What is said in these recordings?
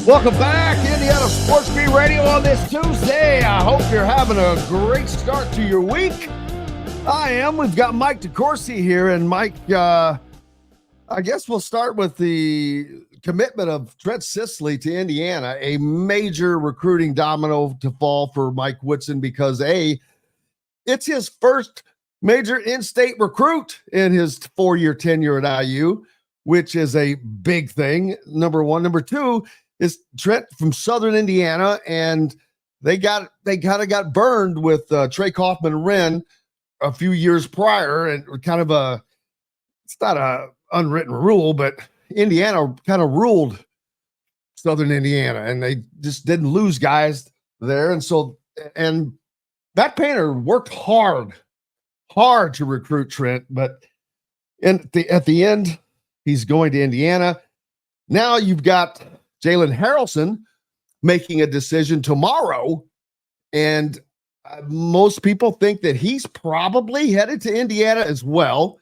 Welcome back, Indiana Sports Beat Radio on this Tuesday. I hope you're having a great start to your week. I am. We've got Mike DeCourcy here, and Mike, I guess we'll start with the commitment of Trent Sisley to Indiana, a major recruiting domino to fall for Mike Woodson because it's his first major in-state recruit in his 4-year tenure at IU, which is a big thing. Number one. Number two is Trent from Southern Indiana, and they kind of got burned with Trey Kaufman-Renn a few years prior, and it's not a unwritten rule, but Indiana kind of ruled Southern Indiana, and they just didn't lose guys there. And Matt Painter worked hard to recruit Trent, but at the end, he's going to Indiana. Now you've got Jalen Harrelson making a decision tomorrow, and most people think that he's probably headed to Indiana as well.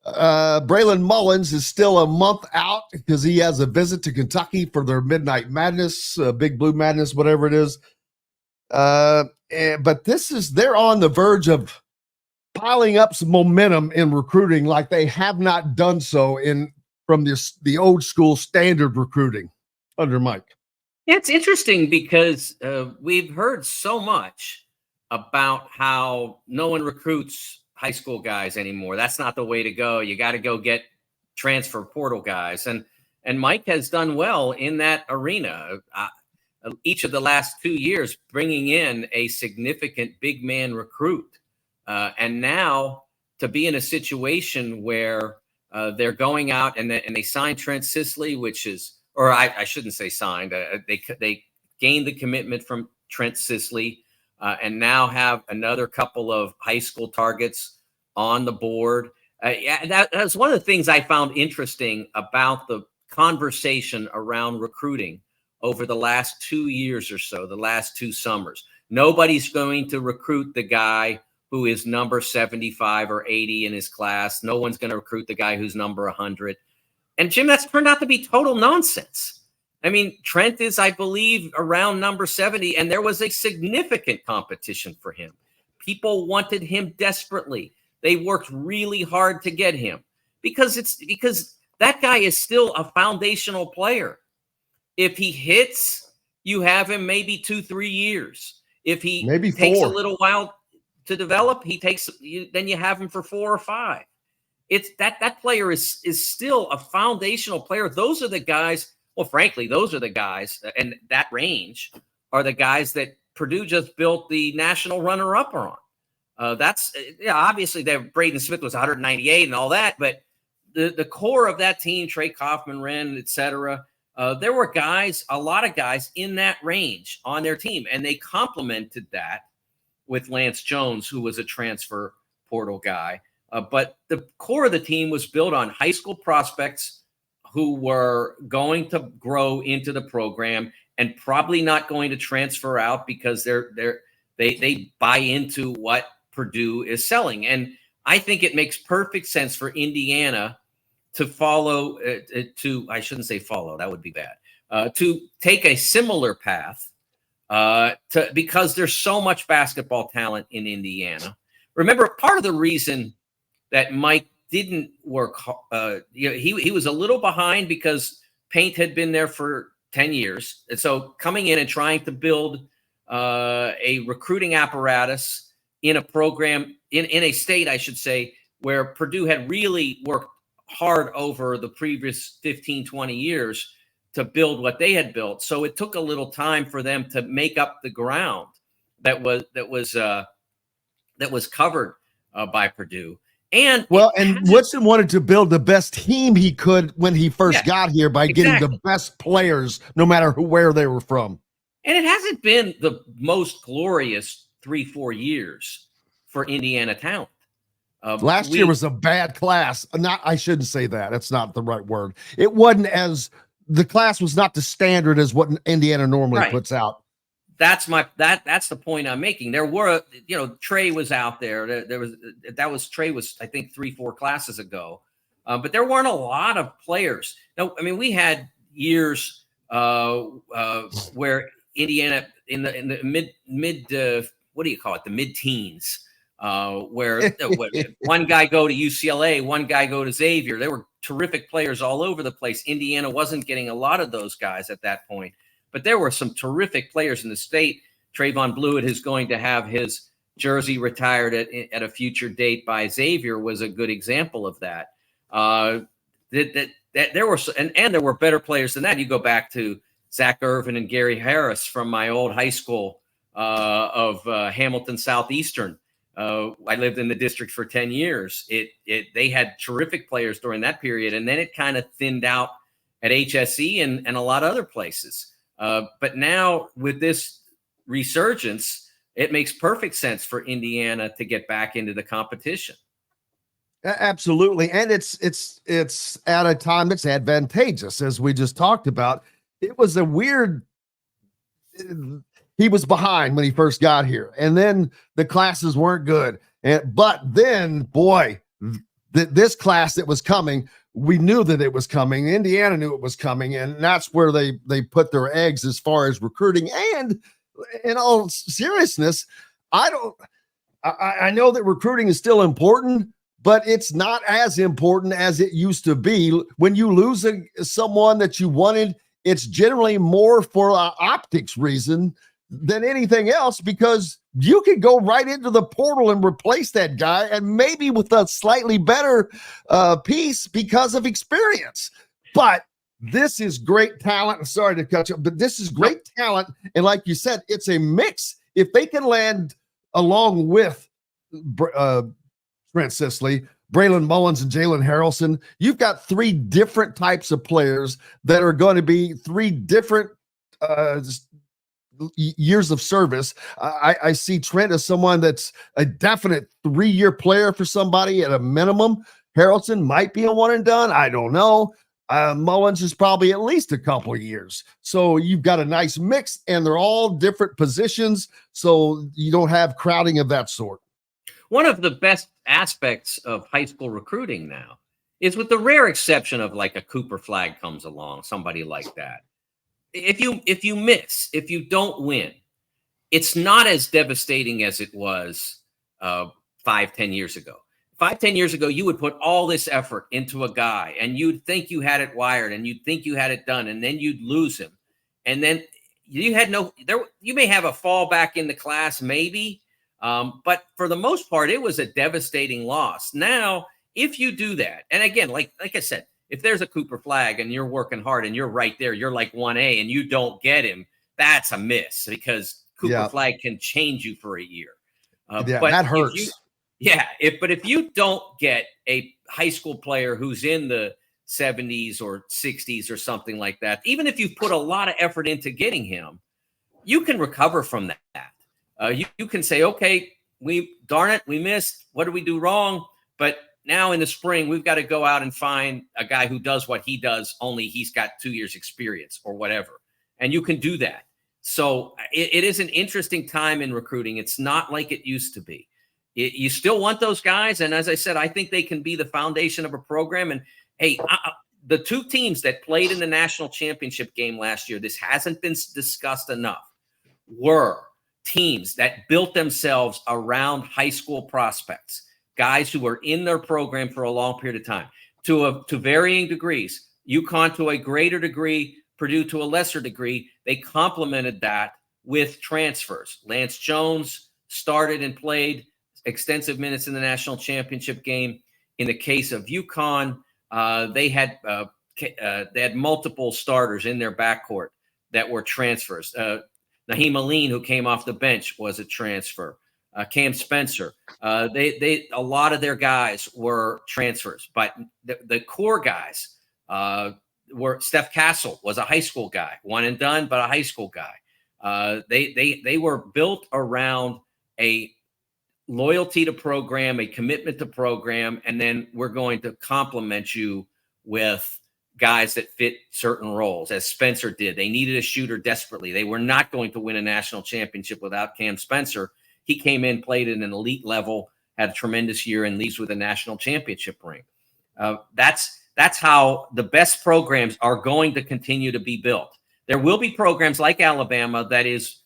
Braylon Mullins is still a month out because he has a visit to Kentucky for their Midnight Madness, Big Blue Madness, whatever it is. But they're on the verge of piling up some momentum in recruiting like they have not done so from the old school standard recruiting under Mike. Yeah, it's interesting because we've heard so much about how no one recruits high school guys anymore. That's not the way to go. You got to go get transfer portal guys. And Mike has done well in that arena. Each of the last 2 years, bringing in a significant big man recruit. And now to be in a situation where they're going out and they signed Trent Sisley, which is, or I shouldn't say signed. They gained the commitment from Trent Sisley and now have another couple of high school targets on the board. That's one of the things I found interesting about the conversation around recruiting over the last 2 years or so, the last 2 summers. Nobody's going to recruit the guy who is number 75 or 80 in his class. No one's going to recruit the guy who's number 100. And Jim, that's turned out to be total nonsense. I mean, Trent is, I believe, around number 70, and there was a significant competition for him. People wanted him desperately. They worked really hard to get him because that guy is still a foundational player. If he hits, you have him maybe 2-3 years. If he maybe takes 4. a little while to develop, then you have him for 4 or 5. It's that player is still a foundational player. Those are the guys. Well, frankly, those are the guys, and that range are the guys that Purdue just built the national runner-up on. Obviously Braden Smith was 198 and all that, but the core of that team, Trey Kaufman-Renn, et cetera, there were a lot of guys in that range on their team, and they complemented that with Lance Jones, who was a transfer portal guy. But the core of the team was built on high school prospects who were going to grow into the program and probably not going to transfer out because they buy into what Purdue is selling. And I think it makes perfect sense for Indiana to follow I shouldn't say follow, that would be bad, to take a similar path because there's so much basketball talent in Indiana. Remember, part of the reason that Mike didn't work, he was a little behind because Paint had been there for 10 years. And so coming in and trying to build a recruiting apparatus in a program, in a state, I should say, where Purdue had really worked hard over the previous 15, 20 years to build what they had built. So it took a little time for them to make up the ground that was covered by Purdue. And Woodson wanted to build the best team he could when he first got here by getting the best players, no matter where they were from. And it hasn't been the most glorious 3-4 years for Indiana talent. Last year was a bad class. I shouldn't say that. That's not the right word. It wasn't the class was not the standard as what Indiana normally puts out. That's the point I'm making. There were, Trey was out there. Trey was, I think, 3-4 classes ago. But there weren't a lot of players. Now, I mean, we had years where Indiana in the mid what do you call it? The mid-teens, where one guy go to UCLA, one guy go to Xavier. There were terrific players all over the place. Indiana wasn't getting a lot of those guys at that point, but there were some terrific players in the state. Trayvon Blewett, who's going to have his jersey retired at a future date by Xavier, was a good example of that. That there were and there were better players than that. You go back to Zach Irvin and Gary Harris from my old high school of Hamilton Southeastern. I lived in the district for 10 years. They had terrific players during that period, and then it kind of thinned out at HSE and a lot of other places. But now with this resurgence, it makes perfect sense for Indiana to get back into the competition. Absolutely. And it's at a time that's advantageous, as we just talked about. It was a weird, he was behind when he first got here, and then the classes weren't good. But then, boy, this class that was coming, we knew that it was coming. Indiana knew it was coming, and that's where they put their eggs as far as recruiting. And in all seriousness, I know that recruiting is still important, but it's not as important as it used to be. When you lose someone that you wanted, it's generally more for an optics reason than anything else, because you could go right into the portal and replace that guy, and maybe with a slightly better piece because of experience. But this is great talent. I'm sorry to cut you, but this is great talent. And like you said, it's a mix. If they can land along with Trent Sisley, Braylon Mullins, and Jalen Harrelson, you've got three different types of players that are going to be three different years of service. I see Trent as someone that's a definite 3-year player for somebody at a minimum. Harrelson might be a one and done. I don't know. Mullins is probably at least a couple of years. So you've got a nice mix, and they're all different positions, so you don't have crowding of that sort. One of the best aspects of high school recruiting now is, with the rare exception of like a Cooper Flagg comes along, somebody like that. If you miss, if you don't win, it's not as devastating as it was 5-10 years ago. 5-10 years ago, you would put all this effort into a guy, and you'd think you had it wired, and you'd think you had it done, and then you'd lose him, and then you had you may have a fallback in the class, maybe. But for the most part, it was a devastating loss. Now, if you do that, and again, like I said, if there's a Cooper Flagg and you're working hard and you're right there, you're like 1A, and you don't get him, that's a miss, because Cooper Flagg can change you for a year. But that hurts. But if you don't get a high school player who's in the 70s or 60s or something like that, even if you've put a lot of effort into getting him, you can recover from that. You can say, okay, darn it, we missed. What did we do wrong? But now in the spring, we've got to go out and find a guy who does what he does, only he's got 2 years experience or whatever. And you can do that. So it is an interesting time in recruiting. It's not like it used to be. You still want those guys. And as I said, I think they can be the foundation of a program. And hey, the two teams that played in the national championship game last year, this hasn't been discussed enough, were teams that built themselves around high school prospects, guys who were in their program for a long period of time, to varying degrees. UConn to a greater degree, Purdue to a lesser degree. They complemented that with transfers. Lance Jones started and played extensive minutes in the national championship game. In the case of UConn, they had multiple starters in their backcourt that were transfers. Naheem Aline, who came off the bench, was a transfer. Cam Spencer. A lot of their guys were transfers, but the core guys were. Steph Castle was a high school guy, one and done, but a high school guy. They were built around a loyalty to program, a commitment to program, and then we're going to complement you with guys that fit certain roles, as Spencer did. They needed a shooter desperately. They were not going to win a national championship without Cam Spencer. He came in, played at an elite level, had a tremendous year, and leaves with a national championship ring. That's how the best programs are going to continue to be built. There will be programs like Alabama that is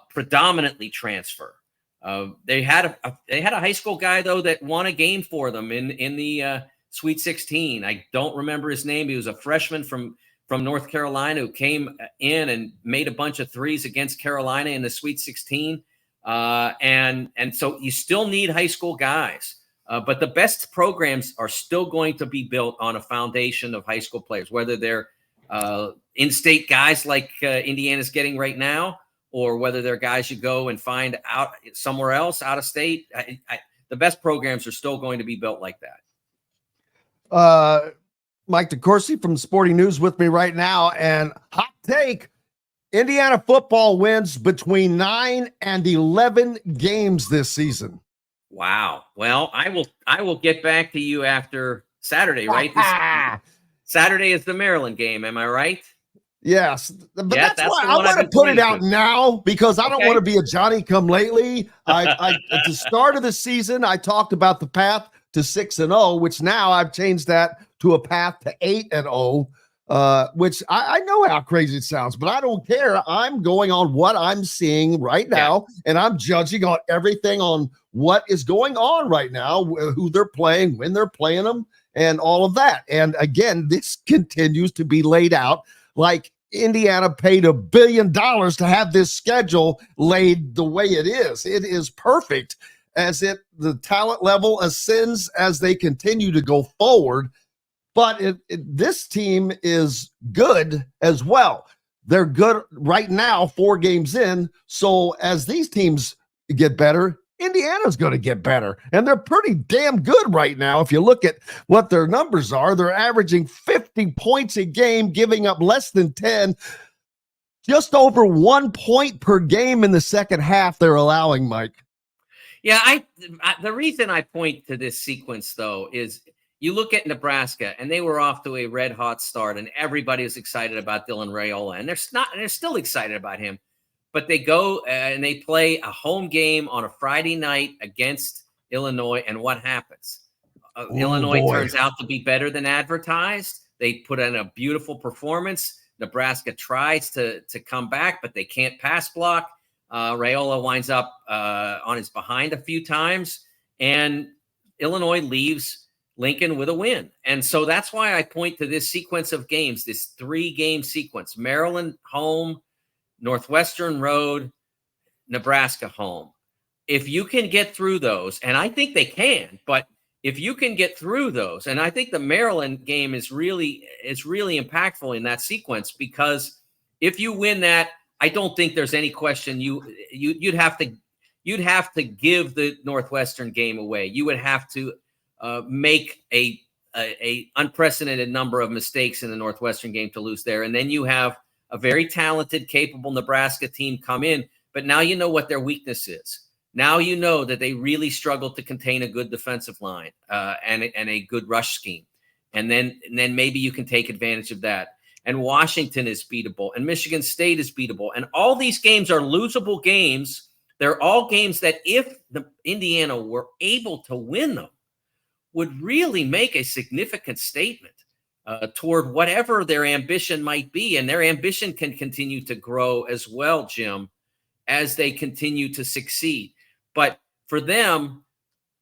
predominantly transfer. They had a high school guy though that won a game for them in the Sweet 16. I don't remember his name. He was a freshman from North Carolina who came in and made a bunch of threes against Carolina in the Sweet 16. And so you still need high school guys. But the best programs are still going to be built on a foundation of high school players, whether they're in-state guys like Indiana's getting right now, or whether they're guys you go and find out somewhere else out of state. The best programs are still going to be built like that. Mike DeCourcy from Sporting News with me right now, and hot take: Indiana football wins between 9 and 11 games this season. Wow. Well, I will get back to you after Saturday, right? Saturday is the Maryland game. Am I right? Yes, but that's why I want to put it out now, because I don't want to be a Johnny come lately. At the start of the season, I talked about the path to 6-0, which now I've changed that to a path to 8-0, which I know how crazy it sounds, but I don't care. I'm going on what I'm seeing right now, and I'm judging on everything on what is going on right now, who they're playing, when they're playing them, and all of that. And again, this continues to be laid out like Indiana paid $1 billion to have this schedule laid the way it is. It is perfect as the talent level ascends as they continue to go forward. But this team is good as well. They're good right now, 4 games in. So as these teams get better, Indiana's going to get better. And they're pretty damn good right now. If you look at what their numbers are, they're averaging 50 points a game, giving up less than 10, just over 1 point per game in the second half they're allowing, Mike. Yeah, the reason I point to this sequence, though, is you look at Nebraska, and they were off to a red-hot start, and everybody was excited about Dylan Raiola, and they're still excited about him. But they go and they play a home game on a Friday night against Illinois, and what happens? Illinois turns out to be better than advertised. They put in a beautiful performance. Nebraska tries to come back, but they can't pass block. Raiola winds up on his behind a few times, and Illinois leaves Lincoln with a win. And so that's why I point to this sequence of games, this 3-game sequence: Maryland home, Northwestern road, Nebraska home. If you can get through those, and I think they can, but if you can get through those, and I think the Maryland game is really impactful in that sequence, because if you win that, I don't think there's any question you'd have to give the Northwestern game away. You would have to make a unprecedented number of mistakes in the Northwestern game to lose there, and then you have a very talented, capable Nebraska team come in, but now you know what their weakness is. Now you know that they really struggle to contain a good defensive line and a good rush scheme, and then maybe you can take advantage of that. And Washington is beatable, and Michigan State is beatable, and all these games are losable games. They're all games that, if the Indiana were able to win them, would really make a significant statement toward whatever their ambition might be. And their ambition can continue to grow as well, Jim, as they continue to succeed. But for them,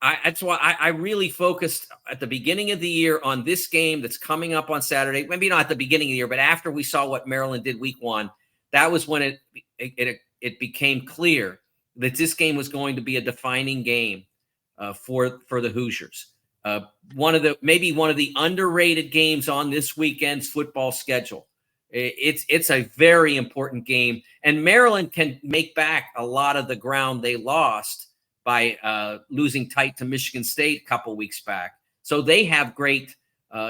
that's why I really focused at the beginning of the year on this game that's coming up on Saturday. Maybe not at the beginning of the year, but after we saw what Maryland did week 1, that was when it became clear that this game was going to be a defining game for the Hoosiers. Maybe one of the underrated games on this weekend's football schedule. It's a very important game, and Maryland can make back a lot of the ground they lost by losing tight to Michigan State a couple weeks back. So they have great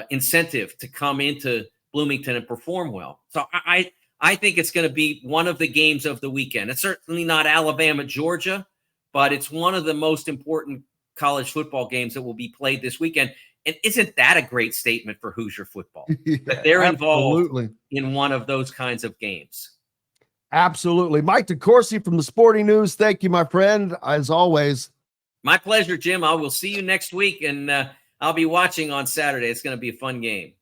incentive to come into Bloomington and perform well. So I think it's going to be one of the games of the weekend. It's certainly not Alabama, Georgia, but it's one of the most important college football games that will be played this weekend. And isn't that a great statement for Hoosier football? That they're involved in one of those kinds of games. Absolutely. Mike DeCourcy from the Sporting News. Thank you, my friend, as always. My pleasure, Jim. I will see you next week, and I'll be watching on Saturday. It's going to be a fun game.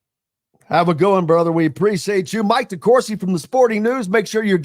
Have a good one, brother. We appreciate you. Mike DeCourcy from the Sporting News. Make sure you're